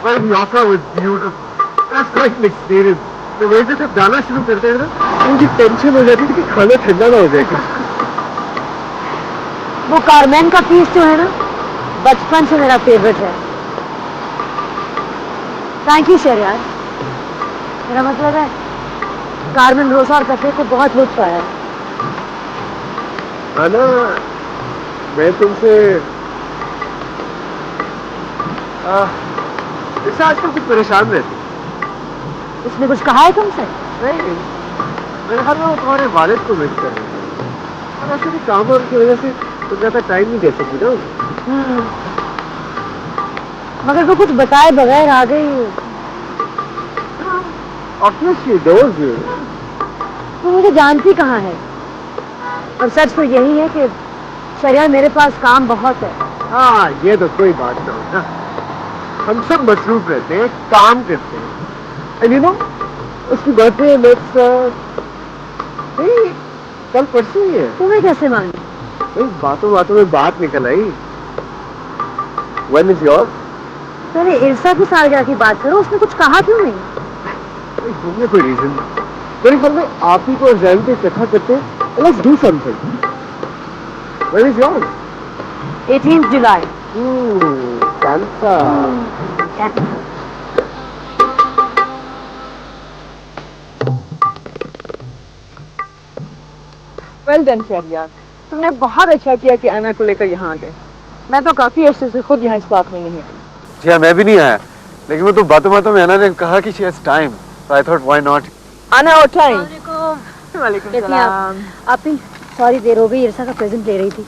Well, Yoka was beautiful. That's like an experience. तो वैसे जब गाना शुरू करते हैं ना, उनकी टेंशन हो जाती थी कि खाना ठंडा ना हो जाएगा। वो कारमेन का पीस जो है ना, बचपन से मेरा फेवरेट है। Thank you Shahryar. मेरा मतलब है कारमेन रोसा और कफे को बहुत लुत्फ आया है। आना, मैं तुमसे इससे आजकल कुछ परेशान रहती। उसने कुछ कहा है तुमसे? नहीं, मेरे ख्याल में वो तुम्हारे वालिद को मिस कर रही है। और ऐसे भी काम और की वजह से तुम ज़्यादा टाइम नहीं दे सकती ना। मगर वो कुछ बताए बगैर आ गई। Obviously, those वो मुझे जानती कहाँ है? और सच तो यही है कि शहरयार मेरे पास काम बहुत है। हाँ, ये तो कोई बात ना हो ना। हम सब मसरूफ रहते हैं, काम करते हैं। And you know, उसकी बर्थडे नेक्स्ट नहीं, कल परसों ही है। तुम्हें कैसे मालूम? नहीं, बातों बातों में बात निकल आई। When is yours? पहले इरसा की सालगिरह की बात करो, उसने कुछ कहा क्यों नहीं? घूमने कोई रीजन मेरे ख्याल में आप ही को और जैन को इकट्ठा करते हैं। Let's do something. When is yours? 18th July. Cancer. Well done, Shahryar. तुमने बहुत अच्छा किया कि आना को लेकर यहाँ आ गए। मैं तो काफी अर्से से खुद यहाँ इस पार्क में नहीं आई। जी हाँ, मैं भी नहीं आया, लेकिन वो तो बातों में आना ने कहा कि she has time, so I thought why not? आना और टाइम। वालेकुम सलाम। आप ही सॉरी देर हो गई, इरसा का प्रेजेंट ले रही थी।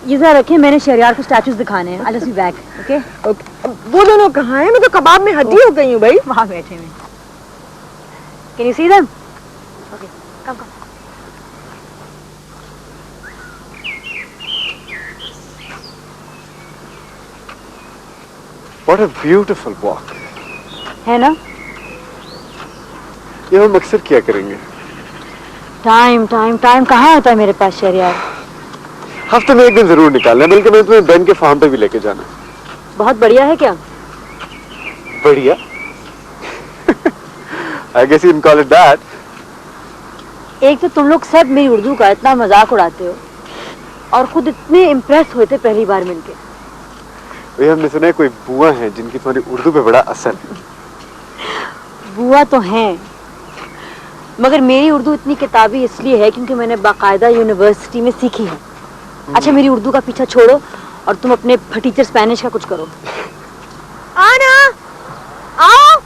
ये जरा रखें, मैंने शहरयार को स्टैचूज दिखाने हैं। I'll just be back, okay? वो दोनों कहाँ हैं? मैं तो कबाब में हड्डी हो गई हूँ भाई। वहाँ बैठे हैं। Can you see them? Okay, come. What a beautiful walk. है ना? ये हम अक्सर किया करेंगे। टाइम कहाँ होता है मेरे पास शहरयार? हफ्ते में एक दिन जरूर निकालना, बल्कि मैं तुम्हें बेन के फार्म पे भी लेके जाना। बहुत बढ़िया है क्या? बढ़िया? I guess you can call it that. एक तो तुम लोग सब मेरी उर्दू का इतना मजाक उड़ाते हो और खुद इतने इम्प्रेस हुए थे पहली बार मिलके। वही हमने सुना है कोई बुआ हैं जिनकी तुम्हारी उर्दू पे बड़ा असर है। बुआ तो हैं, मगर मेरी उर्दू इतनी किताबी इसलिए है क्योंकि मैंने बाकायदा यूनिवर्सिटी में सीखी है। अच्छा, मेरी उर्दू का पीछा छोड़ो और तुम अपने फटीचर स्पेनिश का कुछ करो। आना, आओ।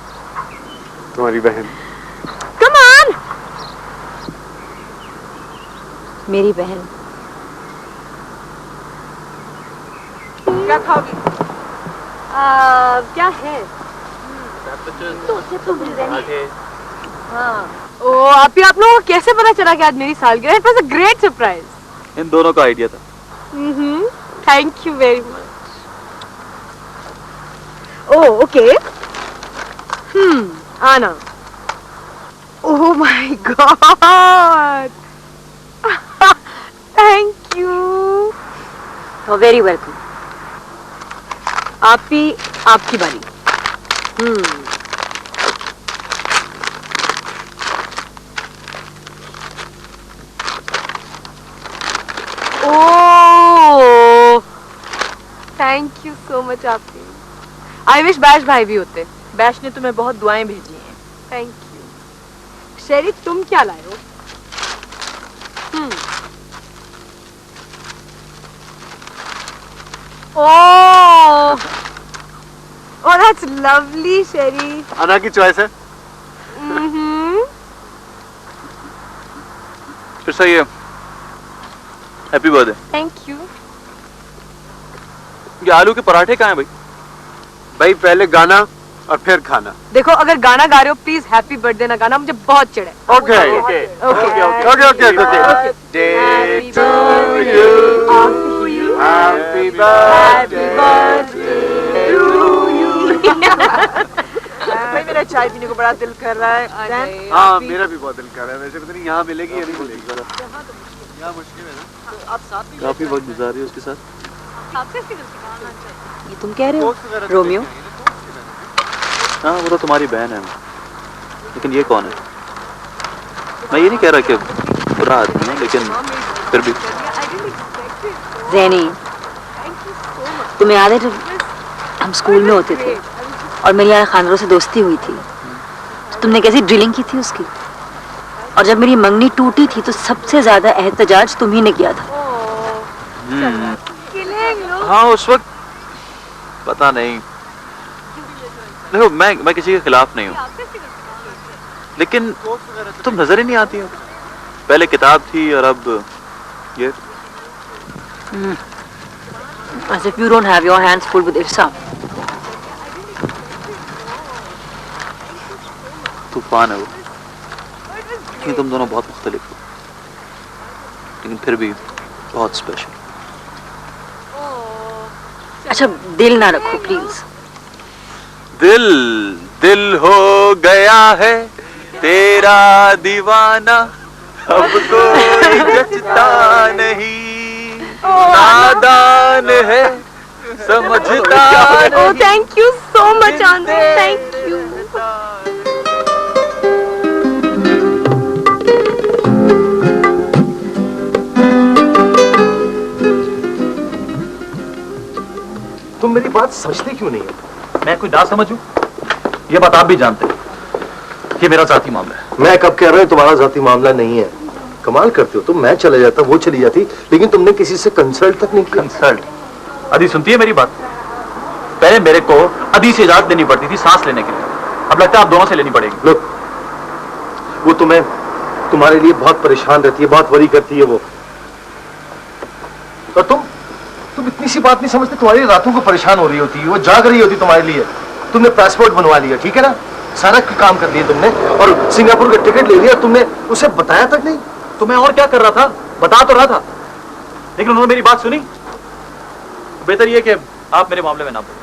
तुम्हारी बहन। Come on. मेरी बहन। क्या खाओगी? क्या है? हाँ। ओ, आप लोगों को कैसे पता चला कि आज मेरी सालगिरह है? It was a great surprise. इन दोनों का आइडिया था। Thank you very much. Oh, okay. Anna. Oh my God. Thank you. Oh, very welcome. आपकी बारी। Oh, thank you so much आपकी। I wish बैश भाई भी होते। बैश ने तुम्हें बहुत दुआएं भेजी हैं। Thank you। शेरी, तुम क्या लाए हो? Oh, that's lovely, शेरी। अना की चॉइस है। फिर सही है। Happy birthday. Thank you। ये आलू के पराठे कहाँ हैं भाई? भाई पहले गाना और फिर खाना। देखो, अगर गाना गा रहे हो प्लीज हैप्पी बर्थडे ना गाना, मुझे बहुत चिढ़ है। Okay okay day to you, happy birthday भाई, मेरा चाय पीने को बड़ा दिल कर रहा है। हाँ, मेरा भी बहुत दिल कर रहा है। वैसे पता नहीं यहाँ मिलेगी या नहीं मिलेगी। यहाँ मुश्किल है ना। आप साथ में काफी वक्त गुजार रही है उसके साथ। ये तुम कह रहे हो? रोमियो? हाँ वो तो तुम्हारी बहन है, लेकिन ये कौन है? मैं ये नहीं कह रहा कि बुरा आदमी है, लेकिन फिर भी। ज़ैनी, तुम्हें याद है जब हम स्कूल में होते थे और मेरी यहाँ खानदानों से दोस्ती हुई थी, तो तुमने कैसी ड्रिलिंग की थी उसकी? और जब मेरी मंगनी टूटी थी तो सबसे ज्यादा एहतजाज तुम ही ने किया था। हाँ उस वक्त पता नहीं, देखो मैं किसी के खिलाफ नहीं हूँ, लेकिन तुम नजर ही नहीं आती हो। पहले किताब थी और अब ये। As if you don't have your hands full with Irsa. तूफान है वो, लेकिन तुम दोनों बहुत मुख्तलिफ हो, लेकिन फिर भी बहुत स्पेशल। अच्छा दिल ना रखो प्लीज। दिल हो गया है तेरा दीवाना, अब कोई जचता नहीं, नादान है समझता नहीं। Oh, thank you so much, Anand. Thank you. तुम मेरी बात समझते क्यों नहीं हो? मैं कोई ना समझूं? ये बात आप भी जानते हैं, ये मेरा जाती मामला है। मैं कब कह रहा हूं तुम्हारा जाती मामला नहीं है। कमाल करते हो तुम, मैं चले जाता वो चली जाती, लेकिन तुमने किसी से कंसल्ट तक नहीं किया। कंसल्ट? अदी सुनती है मेरी बात? पहले मेरे को अदी से इजाजत लेनी पड़ती थी सांस लेने के लिए, अब लगता है आप दोनों से लेनी पड़ेगी। लोग वो तुम्हारे लिए बहुत परेशान रहती है, बहुत वरी करती है वो। और तुम इतनी सी बात नहीं समझते, तुम्हारी रातों को परेशान हो रही होती है, वो जाग रही होती तुम्हारे लिए। तुमने पासपोर्ट बनवा लिया, ठीक है ना, सारा काम कर दिया तुमने, और सिंगापुर का टिकट ले लिया तुमने, उसे बताया तक नहीं। तो मैं और क्या कर रहा था, बता तो रहा था, लेकिन उन्होंने मेरी बात सुनी। बेहतर ये कि आप मेरे मामले में ना बोलो।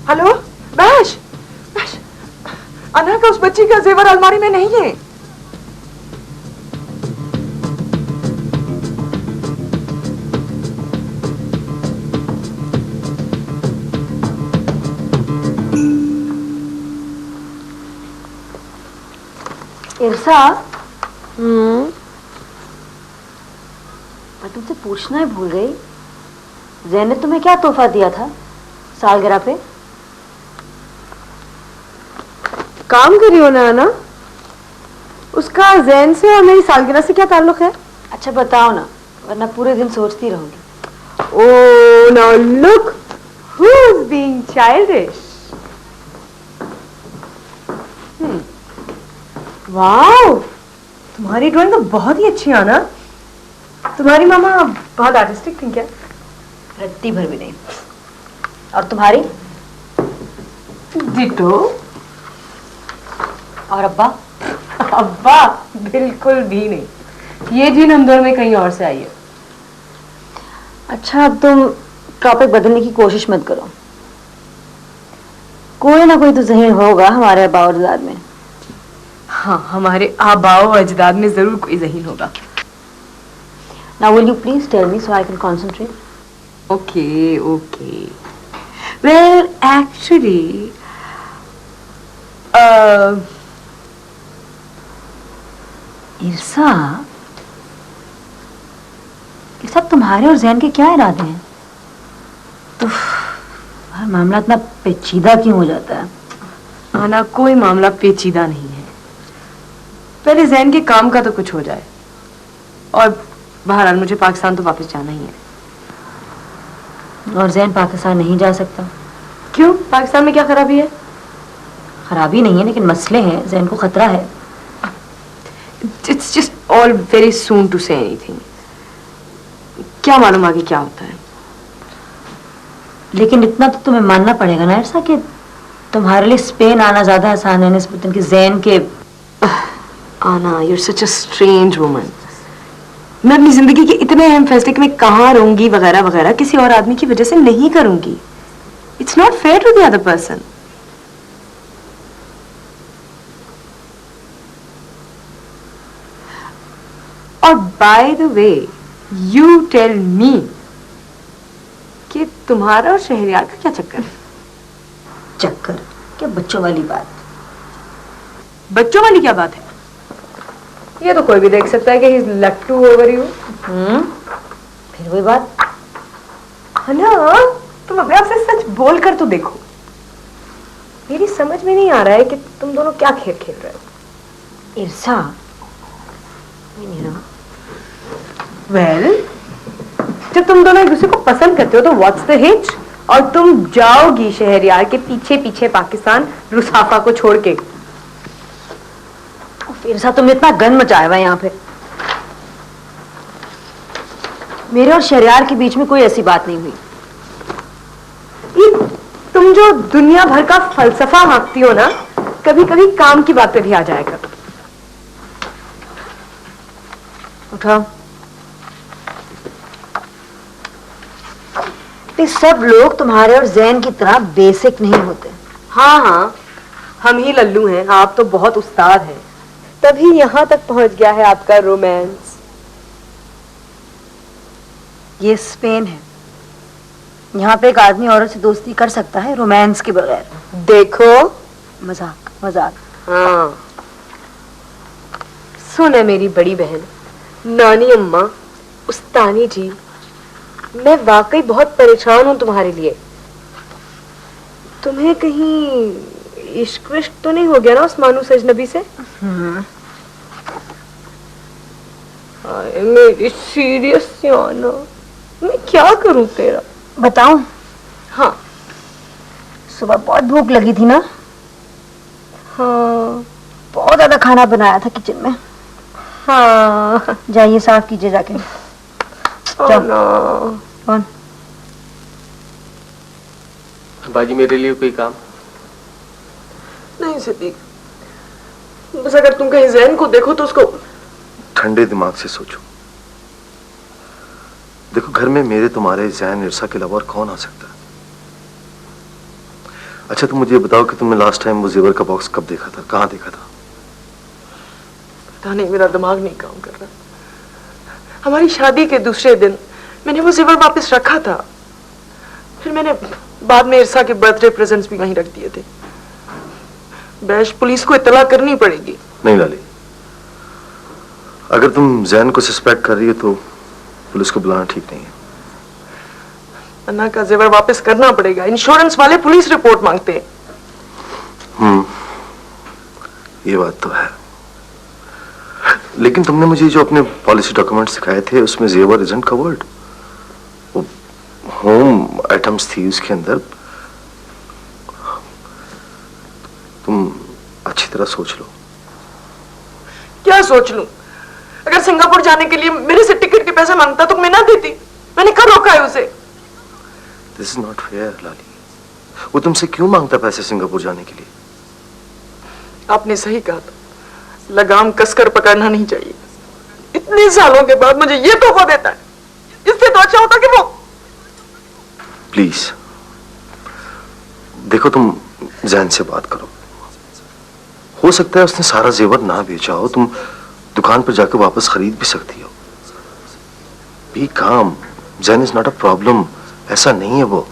हेलो बैश, अना का उस बच्ची का जेवर अलमारी में नहीं है। इरसा, मैं तुमसे पूछना ही भूल गई, ज़ैन ने तुम्हें क्या तोहफा दिया था सालगिरह पे? काम करी हो ना आना, उसका ज़ैन से और मेरी सालगिरह से क्या ताल्लुक है? अच्छा बताओ ना, वरना पूरे दिन सोचती रहूंगी। Oh, now look who's being childish. Wow, तुम्हारी ड्राइंग तो बहुत ही अच्छी है ना। तुम्हारी मामा बहुत आर्टिस्टिक थी क्या? रत्ती भर भी नहीं। और तुम्हारी? डिटो। और अब्बा? अब्बा बिल्कुल भी नहीं, ये जीन हम दोनों में कहीं और से आई है। अच्छा अब तुम टॉपिक बदलने की कोशिश मत करो, कोई ना कोई तो ज़हीन होगा हमारे आबा और अजदाद में। हाँ, हमारे आबाओ अजदाद में जरूर कोई ज़हीन होगा। Now will you please tell me so I can concentrate? Okay, okay. Well, actually, इरसा, ये सब तुम्हारे और ज़ैन के क्या इरादे हैं? तो हर मामला इतना पेचीदा क्यों हो जाता है? आना कोई मामला पेचीदा नहीं है, पहले ज़ैन के काम का तो कुछ हो जाए, और बहरहाल मुझे पाकिस्तान तो वापस जाना ही है। और ज़ैन पाकिस्तान नहीं जा सकता? क्यों, पाकिस्तान में क्या खराबी है? खराबी नहीं है, लेकिन मसले हैं, ज़ैन को खतरा है। It's just all very soon to say anything. क्या मालूम आगे क्या होता है। लेकिन इतना तो तुम्हें मानना पड़ेगा ना ऐसा कि तुम्हारे लिए स्पेन आना ज्यादा आसान है निस्बतन कि जैन के। आना, you're such a strange woman. मैं अपनी जिंदगी के इतने अहम फैसले कि मैं कहाँ रहूंगी वगैरह वगैरह किसी और आदमी की वजह से नहीं करूंगी. It's not fair to the other person. और by the way, you tell me कि तुम्हारा और शहरयार का क्या चक्कर है? चक्कर क्या बच्चों वाली बात? बच्चों वाली क्या बात है? ये तो कोई भी देख सकता है कि he's लट्टू over you. फिर वही बात है ना? तुम अपने आप से सच बोल कर तो देखो. मेरी समझ में नहीं आ रहा है कि तुम दोनों क्या खेल खेल रहे हो. ईर्षा. वेल, जब तुम दोनों एक दूसरे को पसंद करते हो तो व्हाट्स द हिच? और तुम जाओगी शहरयार के पीछे पीछे पाकिस्तान रुसाफा को छोड़ के. ईर्षा तुमने इतना गन मचाया हुआ है यहाँ पे. मेरे और शहरयार के बीच में कोई ऐसी बात नहीं हुई. ये तुम जो दुनिया भर का फलसफा हाँकती हो ना, कभी कभी काम की बात पे भी आ जाया करो. उठाओ. ये सब लोग तुम्हारे और जैन की तरह बेसिक नहीं होते. हाँ हाँ, हम ही लल्लू हैं, आप तो बहुत उस्ताद हैं. तभी यहाँ तक पहुंच गया है आपका रोमांस. ये स्पेन है. यहाँ पे एक आदमी औरत से दोस्ती कर सकता है रोमांस के बगैर. देखो, मजाक मजाक. हाँ, सुन मेरी बड़ी बहन, नानी अम्मा, उस्तानी जी, मैं वाकई बहुत परेशान हूँ तुम्हारे लिए. तुम्हें कहीं इश्क विश्क तो नहीं हो गया ना उस मानूस अजनबी से? मेरी सीरियस सियाना, मैं क्या करूँ तेरा? बताऊं? हाँ. सुबह बहुत भूख लगी थी ना. हाँ. बहुत ज्यादा खाना बनाया था किचन में. हाँ. जाइए साफ कीजिए जाके. कौन? बाजी मेरे लिए कोई काम? नहीं सिद्दीक, बस अगर तुम कहीं जैन को देखो तो उसको ठंडे दिमाग से सोचो. देखो, घर में मेरे, तुम्हारे, जैन, इर्सा के अलावा और कौन आ सकता है? अच्छा, तुम मुझे बताओ कि तुमने लास्ट टाइम वो जेवर का बॉक्स कब देखा था, कहाँ देखा था? पता नहीं, मेरा दिमाग नहीं काम कर रहा. हमारी शादी के दूसरे दिन मैंने वो जेवर वापस रखा था. फिर मैंने बाद में इर्सा के बर्थडे प्रेजेंट्स भी वहीं रख दिए थे. बैश, पुलिस को इत्तला करनी पड़ेगी. नहीं लाली, अगर तुम जैन को सस्पेक्ट कर रही हो तो पुलिस को बुलाना ठीक नहीं है. अन्ना का जेवर वापस करना पड़ेगा. इंश्योरेंस वाले पुलिस रिपोर्ट मांगते हैं. ये बात तो है. लेकिन तुमने मुझे जो अपने पॉलिसी डॉक्यूमेंट्स दिखाए थे उसमें जेवर इजंट कवर्ड. वो होम आइटम्स थी उसके अंदर. तुम अच्छी तरह सोच लो. क्या सोच लूं? अगर सिंगापुर जाने के लिए मेरे से टिकट के पैसे मांगता तो मैं ना देती. मैंने कब रोका है उसे? दिस इज नॉट फेयर लाली. वो तुमसे क्यों मांगता पैसे सिंगापुर जाने के लिए? आपने सही कहा था, लगाम कसकर पकड़ना नहीं चाहिए. इतने सालों के बाद मुझे ये तोहफा देता है. इससे तो अच्छा होता कि वो. प्लीज देखो, तुम जैन से बात करो. हो सकता है उसने सारा जेवर ना बेचा हो. तुम दुकान पर जाकर वापस खरीद भी सकती हो. बी काम. Jain is not a problem. ऐसा नहीं है वो.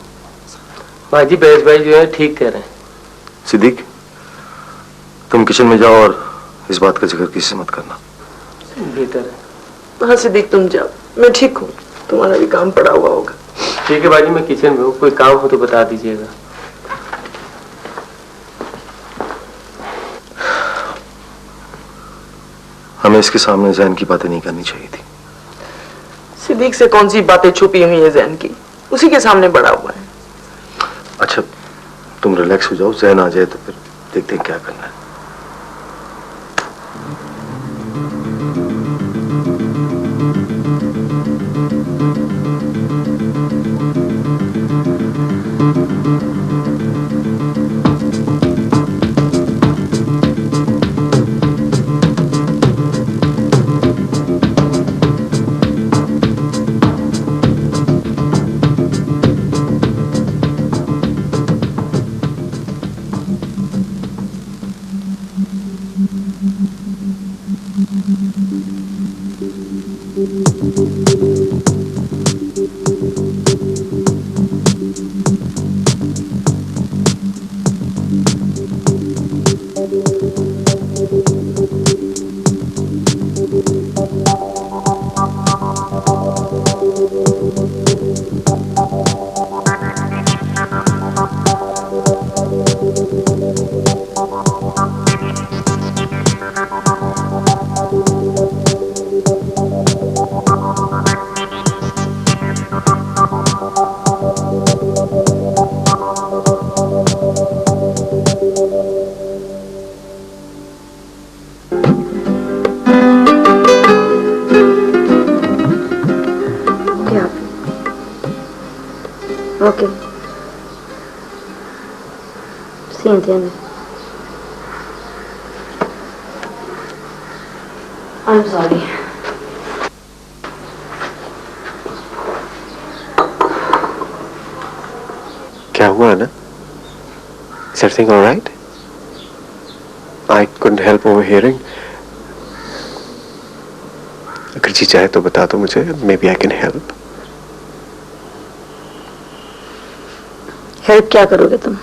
बाजी बैस भाई जो है ठीक कह रहे हैं. सिद्दीक, तुम किचन में जाओ और इस बात का जिक्र किसी से मत करना. बेहतर है. हाँ सिद्दीक, तुम जाओ, मैं ठीक हूँ. तुम्हारा भी काम पड़ा हुआ होगा. ठीक है बाजी, मैं किचन में हूँ. कोई काम हो तो बता दीजिएगा. हमें इसके सामने जैन की बातें नहीं करनी चाहिए थी. सिद्दीक से कौन सी बातें छुपी हुई है जैन की? उसी के सामने बड़ा हुआ है. अच्छा, तुम रिलैक्स हो जाओ. जैन आ जाए तो फिर देखते हैं क्या करना है. Okay. Sí, entiendo. I'm sorry. क्या हुआ ना? Is everything all right? I couldn't help overhearing. अगर जी चाहे तो बता दो मुझे. Maybe I can help. Help क्या करोगे तुम?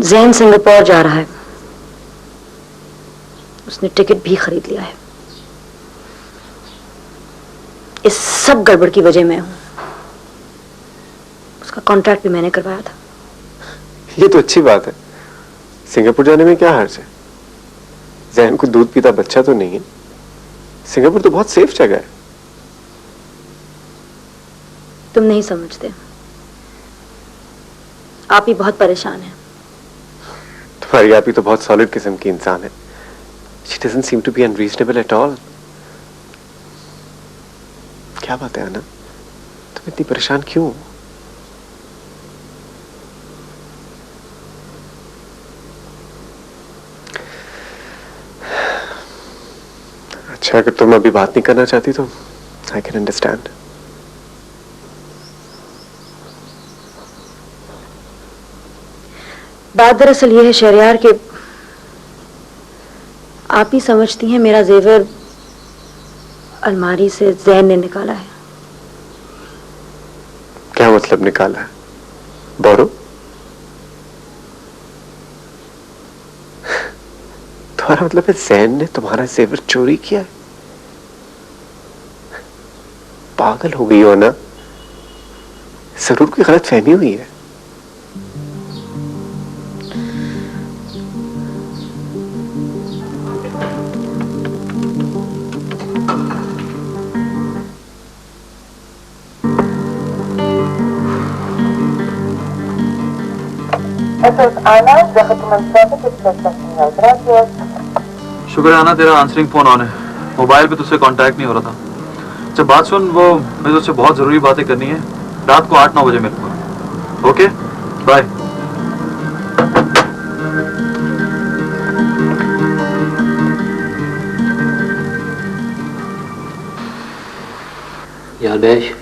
ज़ैन सिंगापुर जा रहा है. उसने टिकट भी खरीद लिया है. इस सब गड़बड़ की वजह मैं हूं. उसका कॉन्ट्रैक्ट भी मैंने करवाया था. ये तो अच्छी बात है. सिंगापुर जाने में क्या हर्ज है? ज़ैन को दूध पीता बच्चा तो नहीं है. सिंगापुर तो बहुत सेफ जगह है. तुम नहीं समझते. आप ही बहुत परेशान हैं. तुम्हारी आप ही तो बहुत सॉलिड किस्म की इंसान है. She doesn't seem to be unreasonable at all. क्या बात है आना? तुम इतनी परेशान क्यों? अच्छा, अगर तुम अभी बात नहीं करना चाहती तो I can understand. बात दरअसल ये है शहरयार के आप ही समझती हैं मेरा जेवर अलमारी से ज़ैन ने निकाला है. क्या मतलब निकाला है? बोरो? तुम्हारा मतलब है ज़ैन ने तुम्हारा जेवर चोरी किया है? पागल हो गई हो ना? जरूर कोई गलत फहमी हुई है. शुक्र है आना, तेरा आंसरिंग फोन ऑन है. मोबाइल पे तुझसे कांटेक्ट नहीं हो रहा था. जब बात सुन, वो मुझे तुझसे बहुत जरूरी बातें करनी है. रात को 8-9 बजे मेरे को. Okay, bye. यार बैश,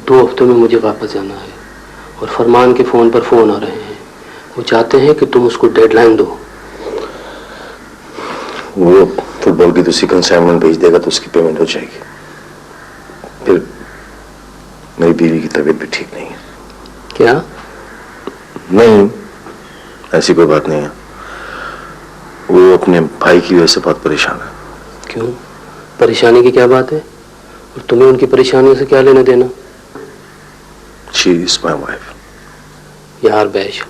2 हफ्तों में मुझे वापस जाना है और फरमान के फोन पर फोन आ रहे हैं. वो चाहते हैं कि तुम उसको डेडलाइन दो. वो फुटबॉल की दूसरी कंसाइनमेंट भेज देगा तो उसकी पेमेंट हो जाएगी. फिर मेरी बीवी की तबीयत भी ठीक नहीं है. क्या? नहीं, ऐसी कोई बात नहीं है. वो अपने भाई की वजह से बहुत परेशान है. क्यों? परेशानी की क्या बात है? और तुम्हें उनकी परेशानियों से क्या लेना देना? She is my wife. यार बैश,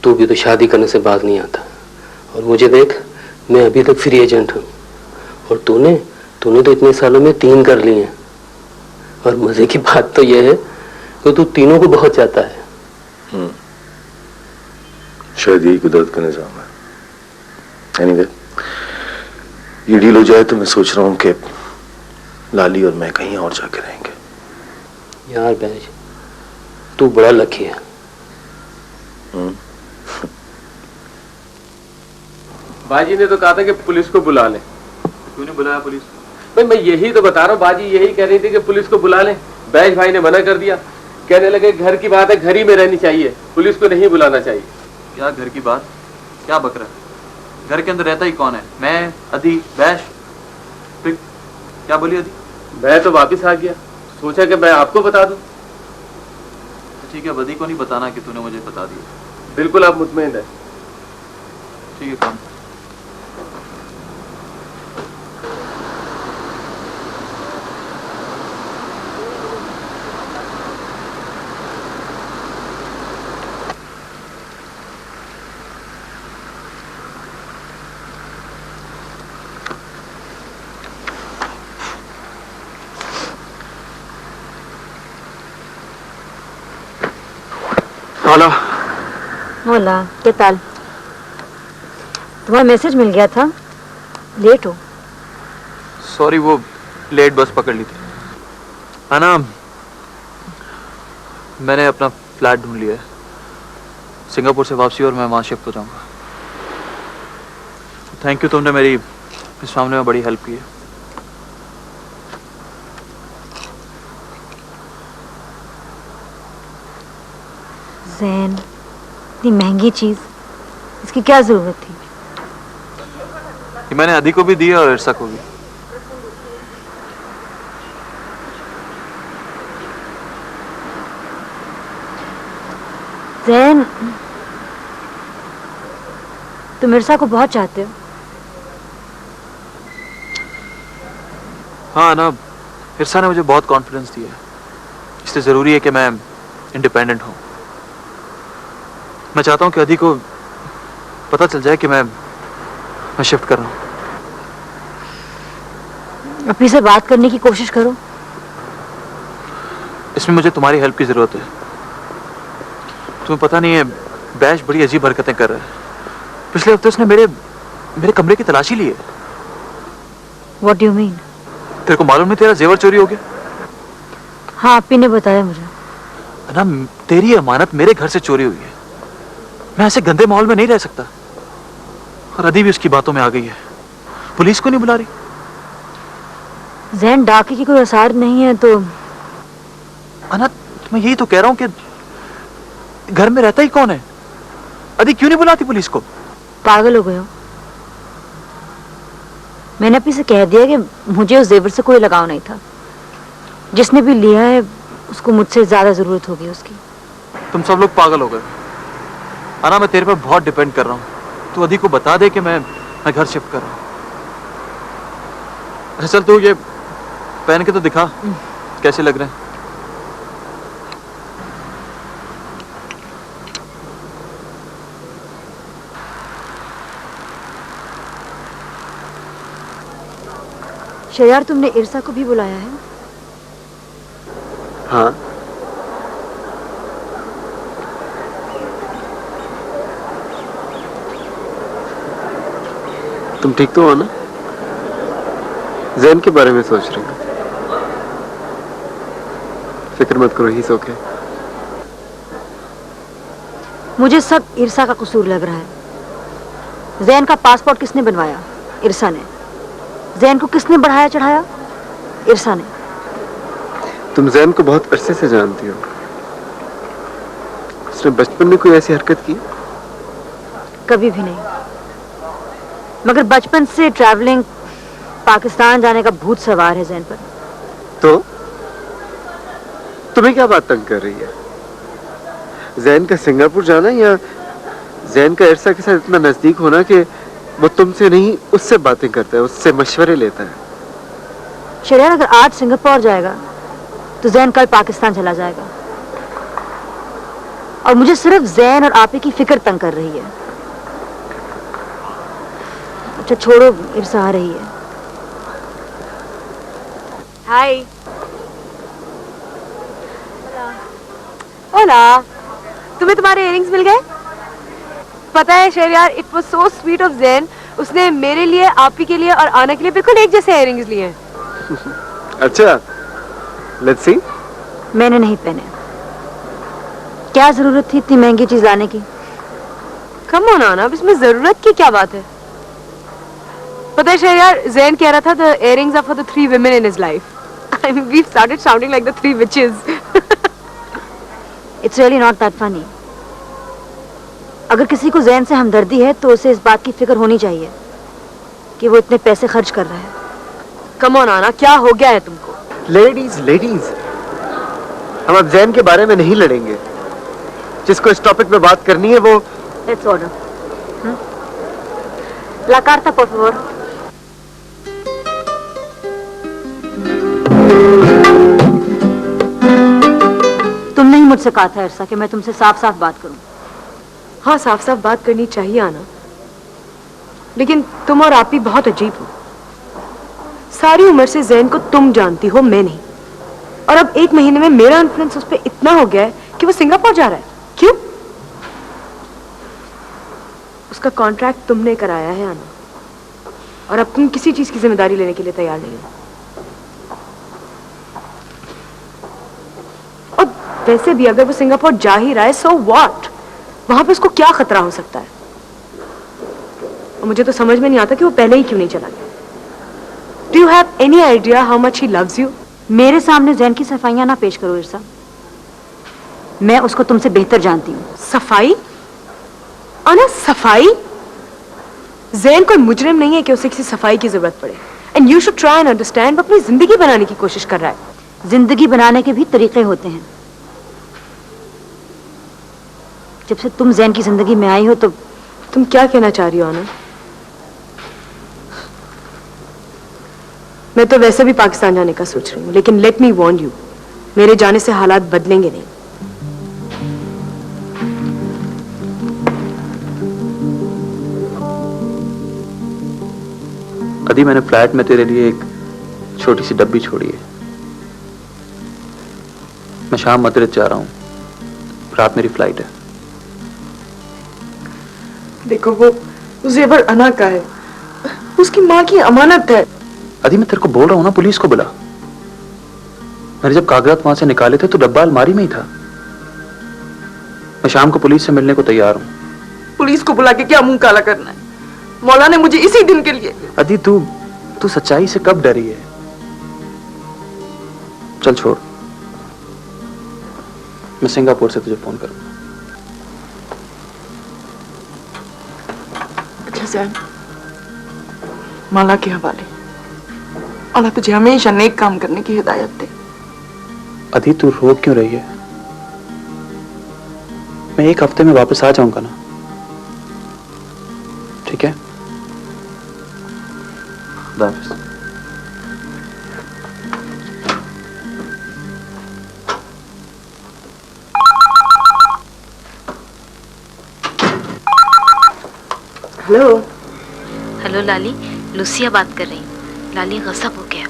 तू भी तो शादी करने से बात नहीं आता. और मुझे देख, मैं अभी तक फ्री एजेंट हूँ. और तूने तो इतने सालों में 3 कर लिए हैं. और मजे की बात तो यह है कि तू तीनों को बहुत चाहता है. शायद यही कुदरत का निजाम है. Anyway, ये डील हो जाए तो मैं सोच रहा हूँ कि लाली और मैं कहीं और जाके रहेंगे. यार बैश, तू बड़ा लकी है. बाजी ने तो कहा था कि पुलिस को बुला ले. क्यों नहीं बुलाया पुलिस? भाई मैं यही तो बता रहा हूँ. बाजी यही कह रही थी कि पुलिस को बुला ले. बैश भाई ने मना कर दिया. कहने लगे घर की बात है, घर ही में रहनी चाहिए, पुलिस को नहीं बुलाना चाहिए. क्या घर की बात? क्या बक रहा है? घर के अंदर रहता ही कौन है? मैं, अदी, बैश. क्या बोली अदी? मैं तो वापस आ गया, सोचा कि मैं आपको बता दूं। ठीक है, बदी को नहीं बताना कि तूने मुझे बता दिया। बिल्कुल आप मुतमईन है। ठीक है, काम। हेलो। होला, ¿qué tal? तुम्हारा मैसेज मिल गया था, लेट हो। सॉरी, वो लेट बस पकड़ ली थी। अना, मैंने अपना फ्लैट ढूंढ लिया है सिंगापुर से वापसी, और मैं वहाँ शिफ्ट हो जाऊंगा। थैंक यू, तुमने मेरी इस मामले में बड़ी हेल्प की है। जैन, इतनी महंगी चीज, इसकी क्या जरूरत थी? ये मैंने अदी को भी दी और इरसा को भी। जैन, तुम इरसा को बहुत चाहते हो। हाँ ना, इरसा ने मुझे बहुत कॉन्फिडेंस दिया है, इसलिए जरूरी है कि मैं इंडिपेंडेंट हूँ। मैं चाहता हूँ कि अदी को पता चल जाए कि मैं शिफ्ट कर रहा हूँ। अपनी से बात करने की कोशिश करो। इसमें मुझे तुम्हारी हेल्प की जरूरत है। तुम्हें पता नहीं है, बैश बड़ी अजीब हरकतें कर रहा है। पिछले हफ्ते उसने मेरे कमरे की तलाशी ली है। What do you mean? तेरे को मालूम नहीं तेरा जेवर चोरी हो गया? हाँ, आपी ने बताया मुझे। ना, तेरी अमानत मेरे घर से चोरी हुई है। मैं ऐसे गंदे माहौल में नहीं रह सकता। और अदी भी उसकी बातों में आ गई है। पुलिस को नहीं बुला रही। जैन, डाके की कोई आसार नहीं है तो। अना, मैं यही तो कह रहा हूँ कि घर में रहता ही कौन है? अदी क्यों नहीं बुलाती पुलिस को? पागल हो गए हो? मैंने अपनी से कह दिया कि मुझे उस जेवर से कोई लगाव नहीं था। जिसने भी लिया है उसको मुझसे ज्यादा जरूरत होगी उसकी। तुम सब लोग पागल हो गए। अना, मैं तेरे पर बहुत डिपेंड कर रहा हूँ। तू अदी को बता दे कि मैं घर शिफ्ट कर रहा हूँ। अच्छा चल, तू ये पहन के तो दिखा कैसे लग रहे हैं। शयार, तुमने इरसा को भी बुलाया है? हाँ। तुम ठीक तो हो ना? जैन के बारे में सोच रही हो? फिक्र मत करो, ही ओके। मुझे सब इरसा का कसूर लग रहा है। जैन का पासपोर्ट किसने बनवाया? इरसा ने। जैन को किसने बढ़ाया चढ़ाया? इरसा ने। तुम जैन को बहुत अरसे से जानती हो। उसने बचपन में कोई ऐसी हरकत की? कभी भी नहीं। मगर बचपन से ट्रैवलिंग, पाकिस्तान जाने का भूत सवार है जैन पर। तो तुम्हें क्या बात तंग कर रही है? जैन का सिंगापुर जाना या जैन का इरसा के साथ इतना नजदीक होना कि वो तुमसे नहीं उससे बातें करता है, उससे मशवरे लेता है। शरियार, अगर आज सिंगापुर जाएगा तो जैन कल पाकिस्तान चला जाएगा। और मुझे सिर्फ जैन और आपे की फिक्र तंग कर रही है। अच्छा छोड़ो, इरसा आ रही है। हाय। ओला, तुम्हें तुम्हारे इयरिंग्स मिल गए? पता है Shahryar, it was so sweet of Jain. उसने मेरे लिए, आपी के लिए और आना के लिए बिल्कुल एक जैसे इयरिंग्स लिए हैं। अच्छा, लेट्स सी। मैंने नहीं पहने। क्या जरूरत थी इतनी महंगी चीज लाने की? कम ऑन आना, अब इसमें जरूरत की क्या बात है? पता है शहरयार, जैन कह रहा था the earrings are for the 3 women in his life. I mean, we've started sounding like the 3 witches. It's really not that funny. अगर किसी को जैन से हमदर्दी है तो उसे इस बात की फिक्र होनी चाहिए कि वो इतने पैसे खर्च कर रहा है। कम ऑन आना, क्या हो गया है तुमको? लेडीज लेडीज, हम अब जैन के बारे में नहीं लड़ेंगे। जिसको इस टॉपिक पे बात करनी है वो let's order. La carta, por favor. तुमने ही मुझसे कहा था इरसा कि मैं तुमसे साफ साफ बात करूं। हाँ, साफ साफ बात करनी चाहिए आना, लेकिन तुम और आप भी बहुत अजीब हो। सारी उम्र से जैन को तुम जानती हो, मैं नहीं, और अब 1 महीने में मेरा इन्फ्लुएंस उस पर इतना हो गया है कि वो सिंगापुर जा रहा है। क्यों? उसका कॉन्ट्रैक्ट तुमने कराया है आना, और अब तुम किसी चीज की जिम्मेदारी लेने के लिए तैयार नहीं हो। और वैसे भी अगर वो सिंगापुर जा ही रहा है, सो व्हाट? वहां पे उसको क्या खतरा हो सकता है? और मुझे तो समझ में नहीं आता कि वो पहले ही क्यों नहीं चला गया। Do you have any idea how much he loves you? मेरे सामने जैन की सफाइयां ना पेश करो इरसा, मैं उसको तुमसे बेहतर जानती हूँ। सफाई? आना, सफाई? जैन कोई मुजरिम नहीं है कि उसे किसी सफाई की जरूरत पड़े। And you should try and understand, वो अपनी जिंदगी बनाने की कोशिश कर रहा है। जिंदगी बनाने के भी तरीके होते हैं। जब से तुम जैन की जिंदगी में आई हो तो तुम क्या कहना चाह रही हो आना? मैं तो वैसे भी पाकिस्तान जाने का सोच रही हूँ, लेकिन लेट मी वार्न यू, मेरे जाने से हालात बदलेंगे नहीं। अदी, मैंने फ्लैट में तेरे लिए एक छोटी सी डब्बी छोड़ी है। मैं शाम मदरस जा रहा हूँ, रात मेरी फ्लाइट है। देखो, वो जेवर अना का है, उसकी माँ की अमानत है। अदी, मैं तेरे को बोल रहा हूँ ना, पुलिस को बुला। मैंने जब कागजात वहां से निकाले थे तो डब्बा अलमारी में ही था। मैं शाम को पुलिस से मिलने को तैयार हूँ। पुलिस को बुला के क्या मुंह काला करना है? मौला ने मुझे इसी दिन के लिए। अदी, तू सच्चाई से कब डरी है? चल छोड़, मैं सिंगापुर से तुझे फोन करूंगा। अच्छा जैन, मौला के हवाले। मौला तुझे हमेशा नेक काम करने की हिदायत दे। अदी, तू रो क्यों रही है? मैं 1 हफ्ते में वापस आ जाऊंगा ना, ठीक है? खुदा हाफिज़। हेलो। हेलो लाली, लुसिया बात कर रही। लाली, गजब हो गया।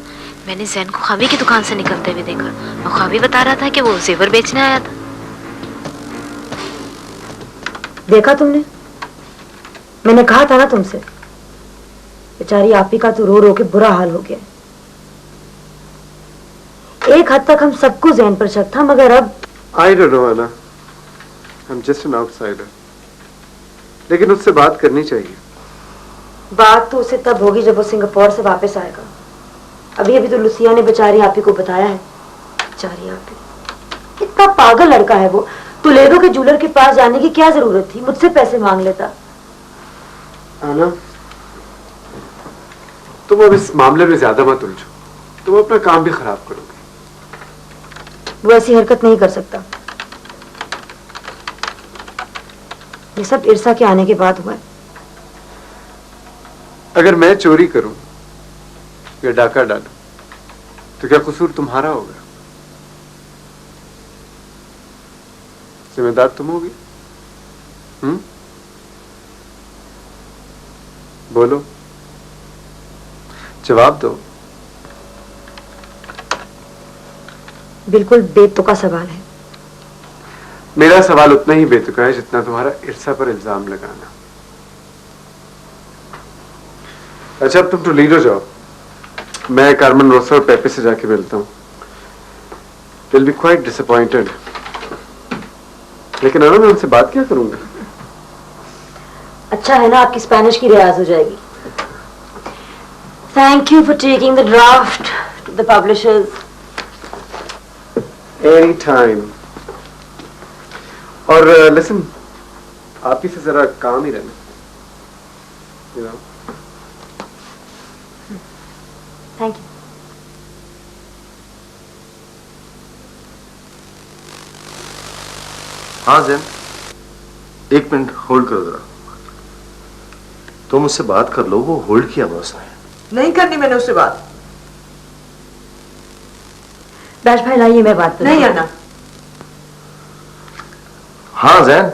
मैंने जैन को खावी की दुकान से निकलते हुए देखा, और खावी बता रहा था कि वो जेवर बेचने आया था। देखा तुमने? मैंने कहा था ना तुमसे, बेचारी आपी का तो रो रो के बुरा हाल हो गया। एक हद तक हम सबको जैन पर शक था, मगर अब आई डोंट नो आना, I am just an outsider. लेकिन उससे बात करनी चाहिए। बात तो उसे तब होगी जब वो सिंगापुर से वापस आएगा। अभी अभी तो लुसिया ने बेचारी आपी को बताया है। बेचारी आपी, इतना पागल लड़का है वो। टोलेडो के जूलर के पास जाने की क्या जरूरत थी? मुझसे पैसे मांग लेता। आना, तुम अब इस मामले में ज्यादा मत उलझो, तुम अपना काम भी खराब करोगे। वो ऐसी हरकत नहीं कर सकता। ये सब इरसा के आने के बाद हुआ है। अगर मैं चोरी करूं या डाका डालूं तो क्या कसूर तुम्हारा होगा? जिम्मेदार तुम होगी। बोलो, जवाब दो। बिल्कुल बेतुका सवाल है। मेरा सवाल उतना ही बेतुका है जितना तुम्हारा इरसा पर इल्जाम लगाना। अच्छा, अब तुम टोलेडो जाओ, मैं कार्मेन रोसा और पेपे से जाके मिलता हूँ। They'll be quite disappointed। लेकिन मैं उनसे बात क्या करूंगा? अच्छा है ना, आपकी स्पेनिश की रियाज हो जाएगी। Thank you for taking the draft to the publishers. Any time. और लिसन, आप ही से जरा काम ही रहना, you know। Thank you. हाँ जैन, एक मिनट होल्ड करो जरा। तुम उससे बात कर लो, वो होल्ड किया हुआ उसने। नहीं करनी मैंने उससे बात। बैश भाई लाइए, मैं बात करूं। नहीं आना। हाँ जैन,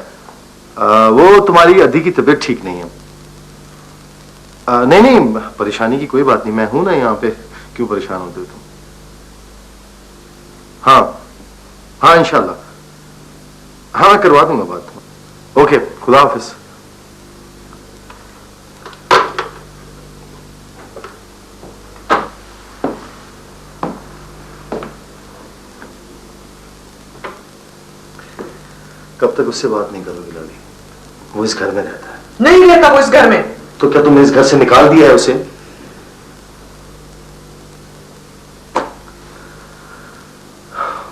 वो तुम्हारी अधी की तबीयत ठीक नहीं है। नहीं नहीं, परेशानी की कोई बात नहीं, मैं हूं ना यहाँ पे, क्यों परेशान होते हो तुम? हाँ हाँ इंशाल्लाह, हाँ मैं करवा दूंगा बात। ओके, खुदा हाफिज। कब तक उससे बात नहीं करोगी लाली? वो इस घर में रहता है। नहीं रहता वो इस घर में। तो क्या तुमने इस घर से निकाल दिया है उसे?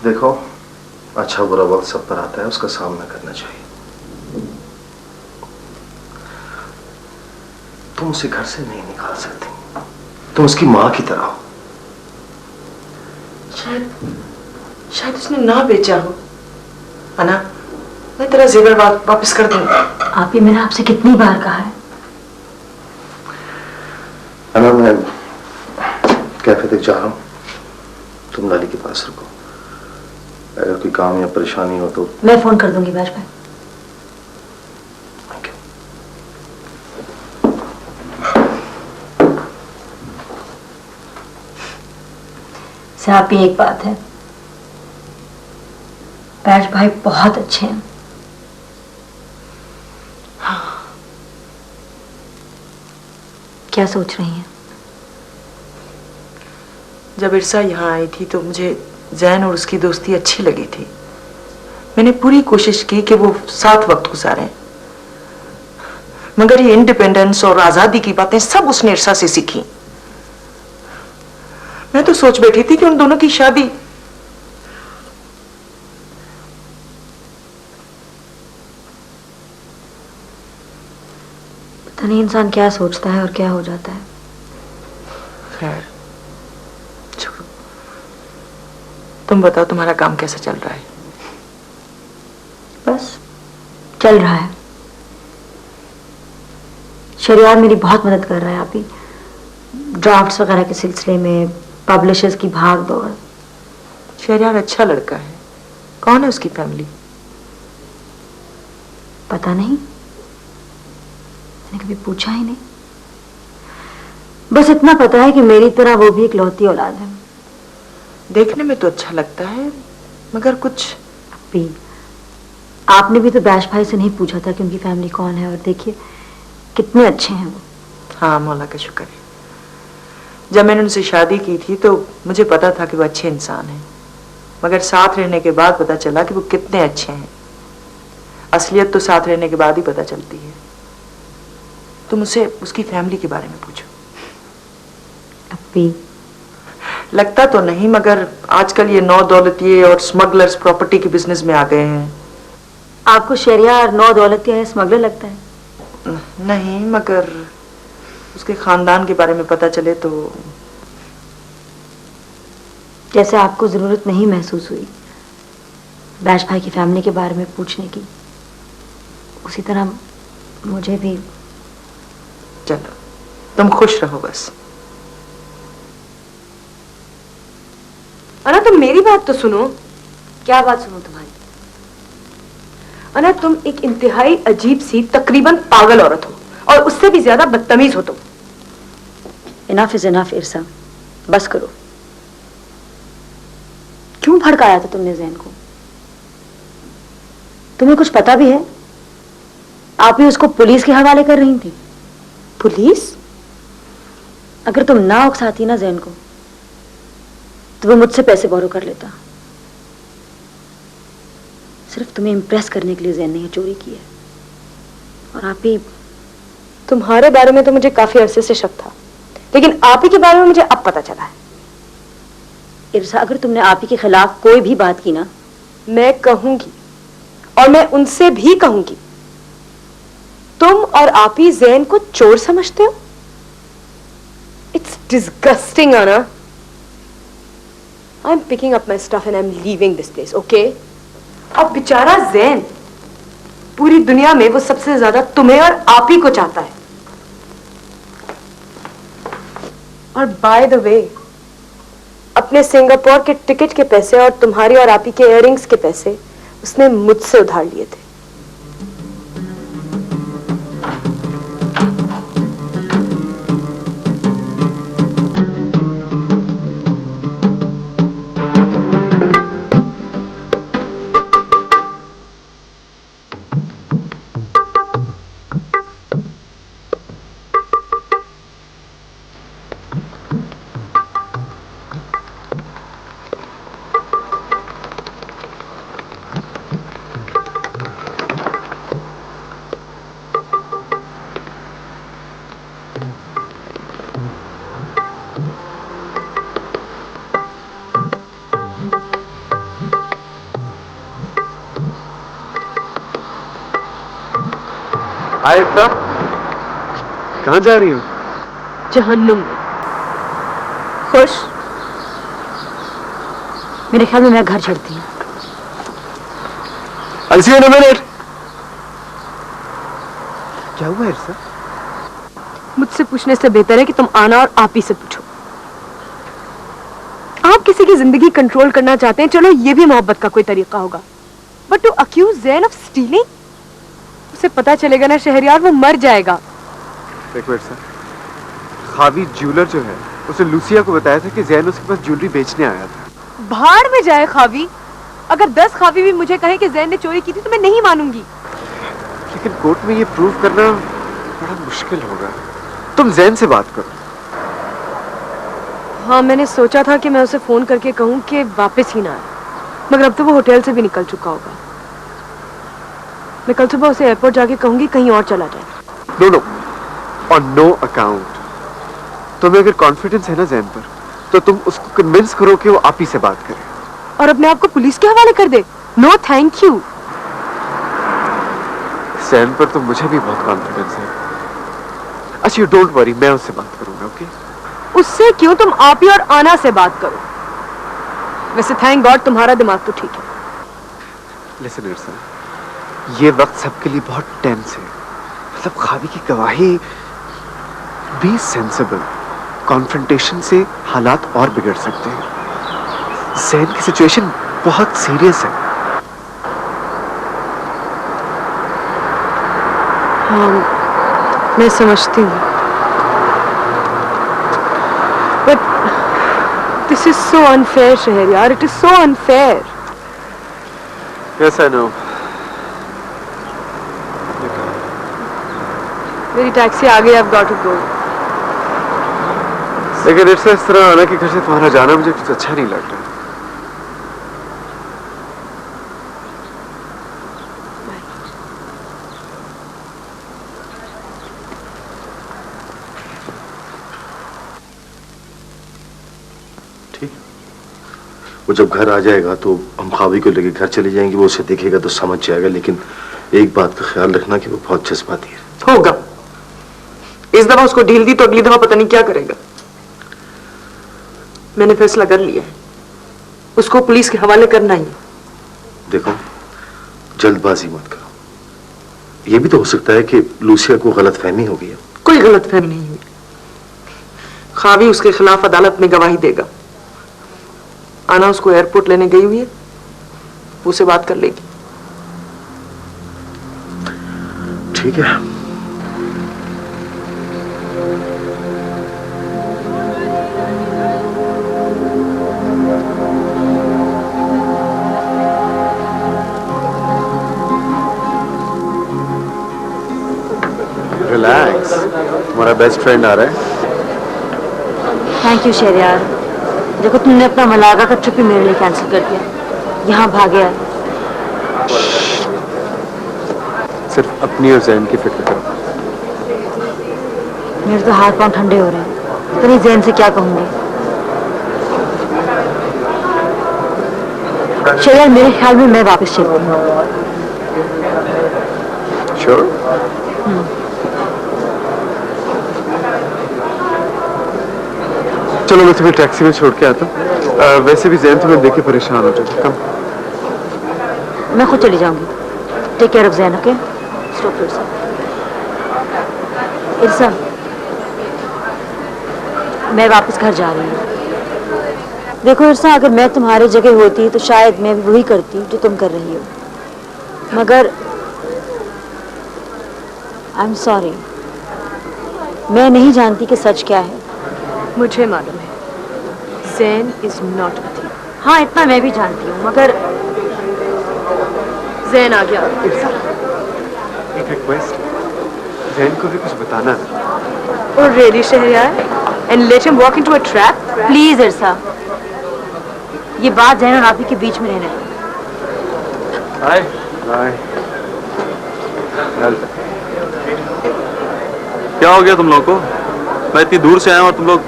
देखो, अच्छा बुरा वक्त सब पर आता है, उसका सामना करना चाहिए। तुम उसे घर से नहीं निकाल सकती, तुम उसकी मां की तरह हो। शायद उसने ना बेचा हो। अना, मैं तेरा जेवर वापस कर दूंगा। आप ही, मैंने आपसे कितनी बार कहा है। अना, मैं कैफे तक जा रहा हूं, तुम लाली के पास रुको। अगर कोई काम या परेशानी हो तो मैं फोन कर दूंगी बैश भाई। साहब, ये एक बात है, बैश भाई बहुत अच्छे हैं। क्या सोच रही हैं? जब इरसा यहाँ आई थी तो मुझे जैन और उसकी दोस्ती अच्छी लगी थी। मैंने पूरी कोशिश की कि वो साथ वक्त गुजारें, मगर ये इंडिपेंडेंस और आजादी की बातें सब उसने इरसा से सीखी। मैं तो सोच बैठी थी कि उन दोनों की शादी। पता नहीं इंसान क्या सोचता है और क्या हो जाता है। खैर छोड़ो, तुम बताओ तुम्हारा काम कैसा चल रहा है? बस चल रहा है। शरियार मेरी बहुत मदद कर रहा है। आप ही ड्राफ्ट्स वगैरह के सिलसिले में, पब्लिशर्स की भाग दौड़। शरियार अच्छा लड़का है। कौन है उसकी फैमिली? पता नहीं, मैंने कभी पूछा ही नहीं। बस इतना पता है कि मेरी तरह वो भी एक लौती औलाद है। देखने में तो अच्छा लगता है, मगर कुछ। अभी आपने भी तो बैश भाई से नहीं पूछा था कि उनकी फैमिली कौन है, और देखिए कितने अच्छे हैं वो। हाँ, मौला का शुक्र है। जब मैंने उनसे शादी की थी तो मुझे पता था कि वो अच्छे इंसान हैं, मगर साथ रहने के बाद पता चला कि वो कितने अच्छे हैं। असलियत तो साथ रहने के बाद ही पता चलती है। तुम उसे उसकी फैमिली के बारे में पूछो। अभी लगता तो नहीं, मगर आजकल ये नौ दौलतिये और स्मगलर्स प्रॉपर्टी के बिजनेस में आ गए हैं। आपको शरियार नौ दौलतिया है स्मगलर लगता है? नहीं, मगर उसके खानदान के बारे में पता चले तो। जैसे आपको जरूरत नहीं महसूस हुई बैश भाई की फैमिली के बारे में पूछने की, उसी तरह मुझे भी। चलो, तुम खुश रहो बस। अना, तुम मेरी बात तो सुनो। क्या बात सुनो तुम्हारी? अना, तुम एक इंतहाई अजीब सी, तकरीबन पागल औरत हो, और उससे भी ज्यादा बदतमीज हो तुम। इनफ इज इनफ इरसा, बस करो। क्यों भड़काया था तुमने जैन को? तुम्हें कुछ पता भी है? आप ही उसको पुलिस के हवाले कर रही थी। पुलिस? अगर तुम ना उकसाती ना जैन को तो वो मुझसे पैसे बोरो कर लेता। सिर्फ तुम्हें इम्प्रेस करने के लिए जैन ने चोरी की है। और आप ही, तुम्हारे बारे में तो मुझे काफी अरसे से शक था, लेकिन आप ही के बारे में मुझे अब पता चला है। इरसा, अगर तुमने आप ही के खिलाफ कोई भी बात की ना, मैं कहूंगी, और मैं उनसे भी कहूंगी। तुम और आप ही जैन को चोर समझते हो? इट्स डिस्गस्टिंग, आना। I am picking up my stuff and I am leaving this place, okay? अब बेचारा जैन, पूरी दुनिया में वो सबसे ज्यादा तुम्हें और आप ही को चाहता है। और बाय द वे, अपने सिंगापुर के टिकट के पैसे और तुम्हारी और आपी के इयररिंग्स के पैसे उसने मुझसे उधार लिए थे। हाय इफ्ता, कहाँ जा रही हो? जहन्नुम में। खुश? मेरे ख्याल में मैं घर चलती हूँ। I'll see you in a minute. क्या हुआ इरसा? मुझसे पूछने से बेहतर है कि तुम आना और आप ही से पूछो। आप किसी की जिंदगी कंट्रोल करना चाहते हैं, चलो ये भी मोहब्बत का कोई तरीका होगा, but to accuse Zain of stealing, उसे पता चलेगा ना शहरयार, वो मर जाएगा। देखो इरसा, खावी ज्वेलर जो है उसे लूसिया को बताया था कि ज़ैन उसके पास ज्वेलरी बेचने आया था। भाड़ में जाए खावी। अगर 10 खावी भी मुझे कहे कि ज़ैन ने चोरी की थी तो मैं नहीं मानूंगी। लेकिन कोर्ट में ये प्रूव करना बड़ा मुश्किल होगा। तुम ज़ैन से बात करो। हाँ, मैंने सोचा था कि मैं उसे फोन करके कहूँ कि वापस ही ना आए, मगर अब तो वो होटल से भी निकल चुका होगा। मैं कल सुबह उसे एयरपोर्ट जाके कहूंगी कहीं और चला जाए। No, on no account. तुम्हें अगर कॉन्फिडेंस है ना ज़ैन पर, तो तुम उसको कन्विंस करो कि वो आप ही से बात करे और अपने आप को पुलिस के हवाले कर दे। No thank you. ज़ैन पर तो मुझे भी बहुत कॉन्फिडेंस है। अच्छा, यू डोंट वरी, मैं उससे बात करूंगा, ओके? उससे क्यों, तुम आप ही और आना से बात करो। वैसे थैंक गॉड तुम्हारा दिमाग तो ठीक है। लिसन इरसा, ये वक्त सबके लिए बहुत टेंस है। मतलब खावी की गवाही। B sensible. कॉन्फ्रंटेशन से हालात और बिगड़ सकते हैं। ज़ैन की सिचुएशन बहुत सीरियस है। हाँ, मैं समझती हूँ, but this is so unfair Shahryar, it is so unfair. Yes I know. मेरी टैक्सी आ गई, I've got to go। लेकिन इस तरह आना के घर से तुम्हारा जाना मुझे कुछ अच्छा नहीं लग रहा। ठीक, वो जब घर आ जाएगा तो हम खावी को लेके घर चले जाएंगे। वो उसे देखेगा तो समझ जाएगा, लेकिन एक बात का ख्याल रखना कि वो बहुत जज्बाती है। होगा। इस दफा उसको ढील दी तो अगली दफा पता नहीं क्या करेगा। मैंने फैसला कर लिया है, उसको पुलिस के हवाले करना ही। देखो, जल्दबाजी मत करो। ये भी तो हो सकता है कि लूसिया को गलतफहमी हो गई है। कोई गलतफहमी नहीं हुई। खावी उसके खिलाफ अदालत में गवाही देगा। आना उसको एयरपोर्ट लेने गई हुई है, उससे बात कर लेगी। ठीक है। रिलैक्स, तुम्हारा बेस्ट फ्रेंड आ रहा है। Thank you Shahryar. देखो, तुमने अपना मलागा का ट्रिप ही मेरे लिए कैंसिल कर दिया। यहाँ भागे आए। सिर्फ अपनी और ज़ैन की फिक्र करो। मेरे तो हाथ पांव ठंडे हो रहे हैं। तो नहीं ज़ैन से क्या कहूँगी। शहरयार, मेरे ख्याल में मैं वापस चलती हूँ। श्योर? चलो, मैं तुम्हें टैक्सी में छोड़ के आता हूँ। वैसे भी ज़ैन तुम्हें देख के परेशान हो जाएगी। कम, मैं खुद चली जाऊंगी। Take care of Zain, okay? Stop Irsa. Irsa, मैं वापस घर जा रही हूँ। देखो इरसा, अगर मैं तुम्हारी जगह होती तो शायद मैं भी वही करती जो तुम कर रही हो, मगर आई एम सॉरी, मैं नहीं जानती कि सच क्या है। मुझे मालूम है, Jain is not with you. हाँ, इतना मैं भी जानती हूँ, मगर जैन आ गया। एक रिक्वेस्ट, जैन को भी कुछ बताना ना। और really Shahryar, and let him walk into a trap? Please Irsa, ये बात जैन और आपी के बीच में रहने दो। हाय। बाय। क्या हो गया तुम लोगों को? मैं इतनी दूर से आया हूं और तुम लोग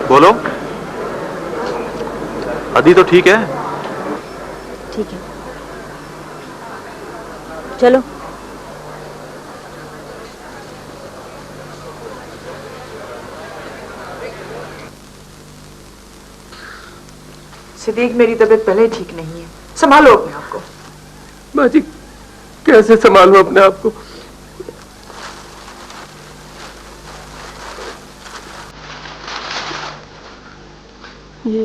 बोलो। अदी तो ठीक है? ठीक है, चलो। सिद्दीक, मेरी तबीयत पहले ही ठीक नहीं है, संभालो अपने आप को। माँ जी, कैसे संभालूं अपने आप को? ये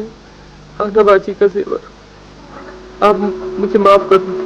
आना बाजी का जेवर, आप मुझे माफ कर दो।